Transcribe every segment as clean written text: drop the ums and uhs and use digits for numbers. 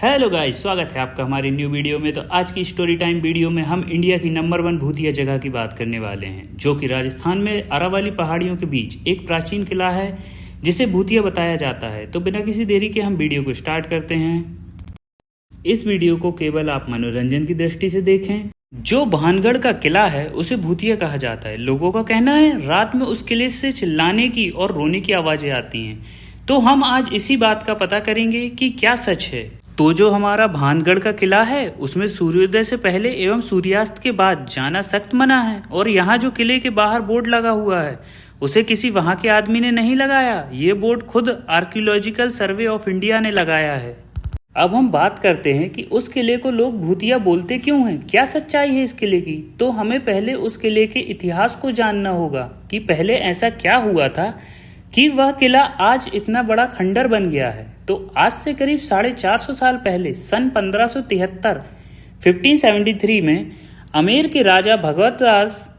Hello guys, स्वागत है आपका हमारी न्यू वीडियो में। तो आज की स्टोरी टाइम वीडियो में हम इंडिया की नंबर 1 भूतिया जगह की बात करने वाले हैं, जो कि राजस्थान में अरावली पहाड़ियों के बीच एक प्राचीन किला है जिसे भूतिया बताया जाता है। तो बिना किसी देरी के हम वीडियो को स्टार्ट करते हैं। इस वीडियो को केवल आप मनोरंजन की दृष्टि से देखें। जो भानगढ़ का किला है उसे भूतिया कहा जाता है। लोगों का कहना है रात में उस किले से चिल्लाने की और रोने की आवाजें आती हैं। तो हम आज इसी बात का पता करेंगे कि क्या सच है। तो जो हमारा भानगढ़ का किला है उसमें सूर्योदय से पहले एवं सूर्यास्त के बाद जाना सख्त मना है। और यहाँ जो किले के बाहर बोर्ड लगा हुआ है उसे किसी वहाँ के आदमी ने नहीं लगाया। ये बोर्ड खुद आर्कियोलॉजिकल सर्वे ऑफ इंडिया ने लगाया है। अब हम बात करते हैं कि उस किले को लोग भूतिया बोलते क्यों हैं, क्या सच्चाई है इस किले की। तो हमें पहले उस किले के इतिहास को जानना होगा कि पहले ऐसा क्या हुआ था कि वह किला आज इतना बड़ा खंडर बन गया है। तो आज से करीब 450 साल पहले सन 1573 में अमेर के राजा भगवतदास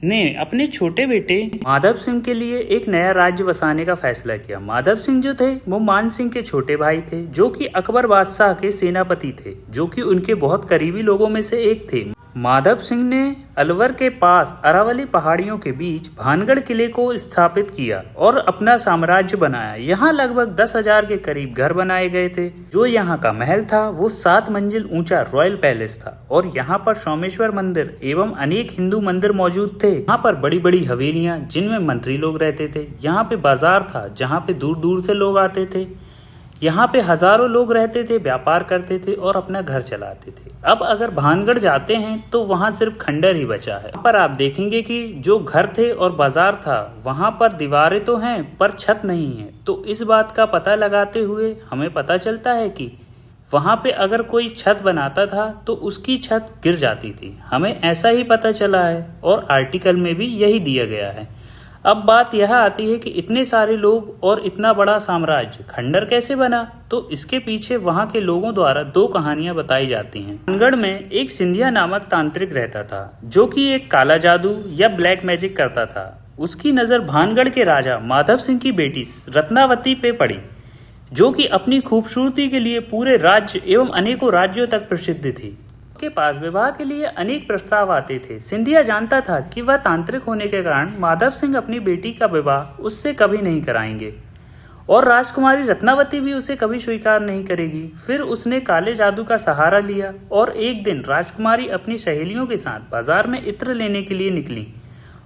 ने अपने छोटे बेटे माधव सिंह के लिए एक नया राज्य बसाने का फैसला किया। माधव सिंह जो थे वो मान सिंह के छोटे भाई थे, जो कि अकबर बादशाह के सेनापति थे, जो कि उनके बहुत करीबी लोगों में से एक थे। माधव सिंह ने अलवर के पास अरावली पहाड़ियों के बीच भानगढ़ किले को स्थापित किया और अपना साम्राज्य बनाया। यहाँ लगभग 10,000 के करीब घर बनाए गए थे। जो यहाँ का महल था वो 7 मंजिल ऊंचा रॉयल पैलेस था और यहाँ पर सोमेश्वर मंदिर एवं अनेक हिंदू मंदिर मौजूद थे। यहाँ पर बड़ी बड़ी हवेलियां जिनमें मंत्री लोग रहते थे। यहाँ पे बाजार था जहाँ पे दूर दूर से लोग आते थे। यहाँ पे हजारों लोग रहते थे, व्यापार करते थे और अपना घर चलाते थे। अब अगर भानगढ़ जाते हैं तो वहाँ सिर्फ खंडर ही बचा है। पर आप देखेंगे कि जो घर थे और बाजार था वहाँ पर दीवारें तो हैं पर छत नहीं है। तो इस बात का पता लगाते हुए हमें पता चलता है कि वहाँ पे अगर कोई छत बनाता था तो उसकी छत गिर जाती थी। हमें ऐसा ही पता चला है और आर्टिकल में भी यही दिया गया है। अब बात यह आती है कि इतने सारे लोग और इतना बड़ा साम्राज्य खंडर कैसे बना। तो इसके पीछे वहां के लोगों द्वारा 2 कहानियां बताई जाती हैं। भानगढ़ में एक सिंधिया नामक तांत्रिक रहता था, जो कि एक काला जादू या ब्लैक मैजिक करता था। उसकी नजर भानगढ़ के राजा माधव सिंह की बेटी रत्नावती पे पड़ी, जो कि अपनी खूबसूरती के लिए पूरे राज्य एवं अनेकों राज्यों तक प्रसिद्ध थी। के पास विवाह के लिए अनेक प्रस्ताव आते थे। सिंधिया जानता था कि वह तांत्रिक होने के कारण माधव सिंह अपनी बेटी का विवाह उससे कभी नहीं कराएंगे और राजकुमारी रत्नावती भी उसे कभी स्वीकार नहीं करेगी। फिर उसने काले जादू का सहारा लिया और एक दिन राजकुमारी अपनी सहेलियों के साथ बाजार में इत्र लेने के लिए निकली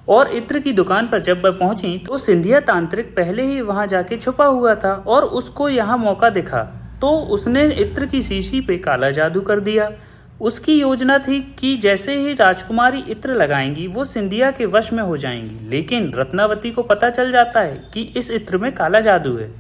और इत्र की दुकान पर जब वह पहुंची तो सिंधिया तांत्रिक पहले ही वहां जाके छुपा हुआ था और उसको यहाँ मौका दिखा तो उसने इत्र की शीशी पे काला जादू कर दिया। उसकी योजना थी कि जैसे ही राजकुमारी इत्र लगाएंगी वो सिंधिया के वश में हो जाएंगी। लेकिन रत्नावती को पता चल जाता है कि इस इत्र में काला जादू है,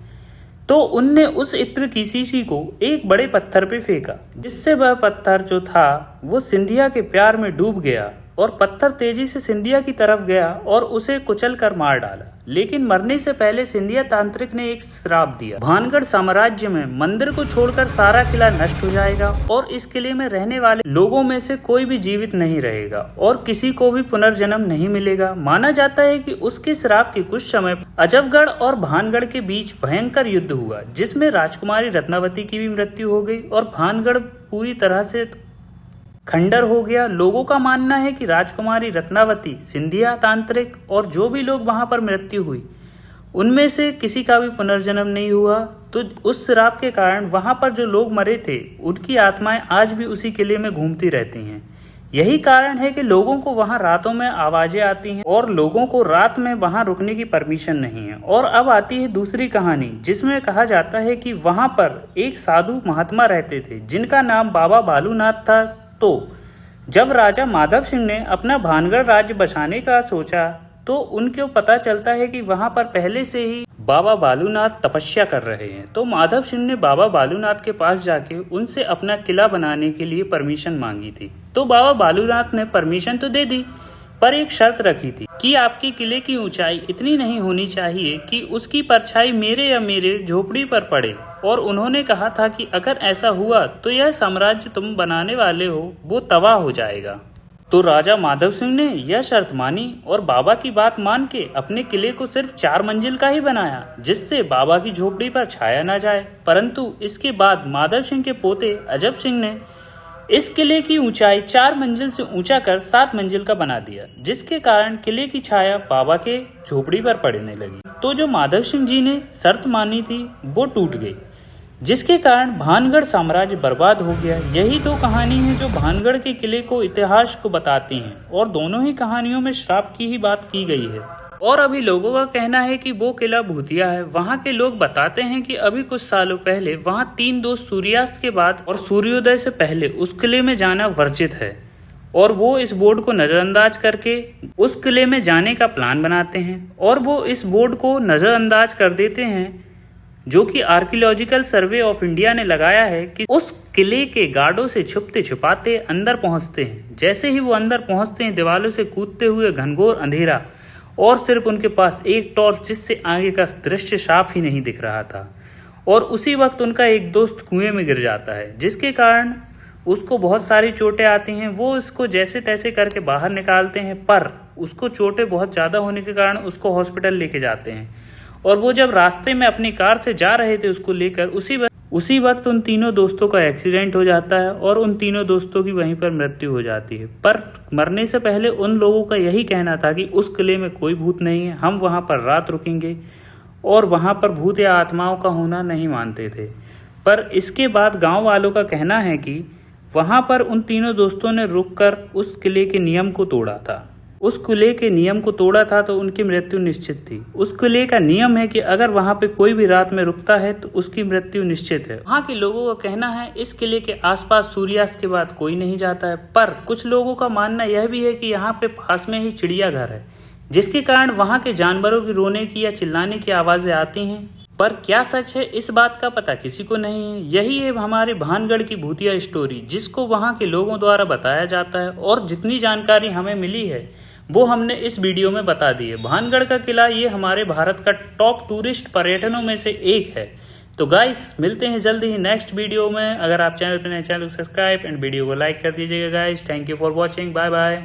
तो उनने उस इत्र की शीशी को एक बड़े पत्थर पे फेंका, जिससे वह पत्थर जो था वो सिंधिया के प्यार में डूब गया और पत्थर तेजी से सिंधिया की तरफ गया और उसे कुचल कर मार डाला। लेकिन मरने से पहले सिंधिया तांत्रिक ने एक श्राप दिया। भानगढ़ साम्राज्य में मंदिर को छोड़कर सारा किला नष्ट हो जाएगा और इस किले में रहने वाले लोगों में से कोई भी जीवित नहीं रहेगा और किसी को भी पुनर्जन्म नहीं मिलेगा। माना जाता है कि उसके श्राप के कुछ समय अजबगढ़ और भानगढ़ के बीच भयंकर युद्ध हुआ, जिसमें राजकुमारी रत्नावती की भी मृत्यु हो गई और भानगढ़ पूरी तरह से खंडर हो गया। लोगों का मानना है कि राजकुमारी रत्नावती, सिंधिया तांत्रिक और जो भी लोग वहां पर मृत्यु हुई उनमें से किसी का भी पुनर्जन्म नहीं हुआ। तो उस श्राप के कारण वहां पर जो लोग मरे थे उनकी आत्माएं आज भी उसी किले में घूमती रहती हैं। यही कारण है कि लोगों को वहां रातों में आवाजें आती हैं और लोगों को रात में वहां रुकने की परमिशन नहीं है। और अब आती है दूसरी कहानी, जिसमें कहा जाता है कि वहां पर एक साधु महात्मा रहते थे जिनका नाम बाबा बालूनाथ था। तो जब राजा माधव सिंह ने अपना भानगढ़ राज्य बसाने का सोचा तो उनको पता चलता है कि वहां पर पहले से ही बाबा बालूनाथ तपस्या कर रहे हैं। तो माधव सिंह ने बाबा बालूनाथ के पास जाके उनसे अपना किला बनाने के लिए परमिशन मांगी थी। तो बाबा बालूनाथ ने परमिशन तो दे दी, पर एक शर्त रखी थी कि आपके किले की ऊंचाई इतनी नहीं होनी चाहिए कि उसकी परछाई मेरे या मेरे झोपड़ी पर पड़े। और उन्होंने कहा था कि अगर ऐसा हुआ तो यह साम्राज्य तुम बनाने वाले हो वो तबाह हो जाएगा। तो राजा माधव सिंह ने यह शर्त मानी और बाबा की बात मान के अपने किले को सिर्फ 4 मंजिल का ही बनाया, जिससे बाबा की झोपड़ी पर छाया न जाए। परंतु इसके बाद माधव सिंह के पोते अजब सिंह ने इस किले की ऊंचाई 4 मंजिल से ऊंचा कर 7 मंजिल का बना दिया, जिसके कारण किले की छाया बाबा के झोपड़ी पर पड़ने लगी। तो जो माधव सिंह जी ने शर्त मानी थी वो टूट गई, जिसके कारण भानगढ़ साम्राज्य बर्बाद हो गया। यही 2 कहानी है जो भानगढ़ के किले को इतिहास को बताती हैं, और दोनों ही कहानियों में श्राप की ही बात की गई है। और अभी लोगों का कहना है कि वो किला भूतिया है। वहाँ के लोग बताते हैं कि अभी कुछ सालों पहले वहाँ 3 दोस्त सूर्यास्त के बाद और सूर्योदय से पहले उस किले में जाना वर्जित है, और वो इस बोर्ड को नजरअंदाज करके उस किले में जाने का प्लान बनाते हैं, और वो इस बोर्ड को नजरअंदाज कर देते हैं, जो कि आर्कियोलॉजिकल सर्वे ऑफ इंडिया ने लगाया है कि उस किले के गार्डों से छुपते छुपाते अंदर पहुंचते हैं। जैसे ही वो अंदर पहुंचते हैं, दीवारों से कूदते हुए घनघोर अंधेरा, और सिर्फ उनके पास एक टॉर्च, जिससे आगे का दृश्य साफ ही नहीं दिख रहा था। और उसी वक्त उनका एक दोस्त कुएं में गिर जाता है, जिसके कारण उसको बहुत सारी चोटें आती हैं। वो उसको जैसे तैसे करके बाहर निकालते हैं, पर उसको चोटें बहुत ज़्यादा होने के कारण उसको हॉस्पिटल लेके जाते हैं। और वो जब रास्ते में अपनी कार से जा रहे थे उसको लेकर, उसी वक्त उन तीनों दोस्तों का एक्सीडेंट हो जाता है, और उन तीनों दोस्तों की वहीं पर मृत्यु हो जाती है। पर मरने से पहले उन लोगों का यही कहना था कि उस किले में कोई भूत नहीं है, हम वहां पर रात रुकेंगे, और वहां पर भूत या आत्माओं का होना नहीं मानते थे। पर इसके बाद गांव वालों का कहना है कि वहां पर उन तीनों दोस्तों ने रुककर उस किले के नियम को तोड़ा था। उस किले के नियम को तोड़ा था तो उनकी मृत्यु निश्चित थी। उस किले का नियम है कि अगर वहां पे कोई भी रात में रुकता है तो उसकी मृत्यु निश्चित है। वहां के लोगों का कहना है इस किले के आसपास सूर्यास्त के बाद कोई नहीं जाता है। पर कुछ लोगों का मानना यह भी है कि यहाँ पे पास में ही चिड़ियाघर है, जिसके कारण वहां के जानवरों की रोने की या चिल्लाने की आवाजें आती हैं। पर क्या सच है इस बात का पता किसी को नहीं है। यही है हमारे भानगढ़ की भूतिया स्टोरी, जिसको वहां के लोगों द्वारा बताया जाता है, और जितनी जानकारी हमें मिली है वो हमने इस वीडियो में बता दी है। भानगढ़ का किला ये हमारे भारत का टॉप टूरिस्ट पर्यटनों में से एक है। तो गाइस मिलते हैं जल्दी ही नेक्स्ट वीडियो में। अगर आप चैनल पर नए, चैनल को सब्सक्राइब एंड वीडियो को लाइक कर दीजिएगा guys. Thank you for watching, bye bye.